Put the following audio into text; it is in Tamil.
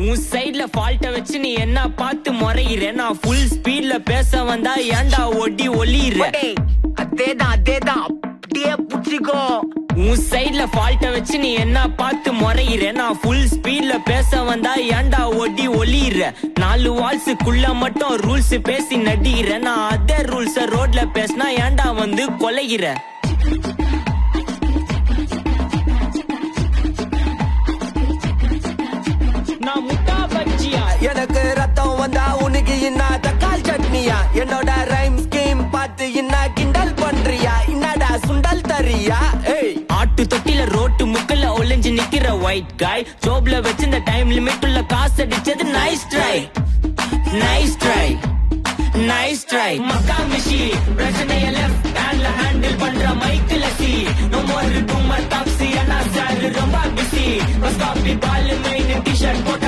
உன் சைட்ல ஃபால்ட்ட வச்சு நீ என்ன பார்த்து முறையிற நான் ஃபுல் ஸ்பீட்ல பேச வந்தா ஏன்டா ஒடி ஒளியிற அதேதான் அப்படியே புடிச்சுக்கோ உன் சைட்ல ஃபால்ட்ட வச்சு நீ என்ன பார்த்து முறையிற நான் ஃபுல் ஸ்பீட்ல பேச வந்தா ஏன்டா ஒடி ஒளியிற 4 வால்ஸுக்குள்ள மட்டும் ரூல்ஸ் பேசி நடிகிற நான் அதே ரூல்ஸ ரோட்ல பேசினா ஏன்டா வந்து கொலைகிற நான் முட்டா பஜ்ஜியா எனக்கு ரத்தம் வந்தா உனக்கு என்ன தக்காளி சட்னியா என்னோட ரைம் ஸ்கீம் பார்த்து என்ன கிண்டல் பண்றியா என்னடா சுண்டல் தரியா ஏய் ஆட்டு தொட்டில ரோட்டு முக்கல்ல ஒளிஞ்சு நிக்கிற ஒயிட் காய் ஜோப்ல வச்சிருந்த டைம் லிமிட் உள்ள காசு அடிச்சது nice try nice try nice try மக்கா மிஷி பிரச்சனைய லெஃப்ட் ஹேண்ட்ல ஹேண்டில் பண்ற மைக்கில் சி no more too much taxi அண்ணா சார் ரொம்ப பிஸி பஸ் காப்பி பால் மெயின் டி-ஷர்ட் போட்ட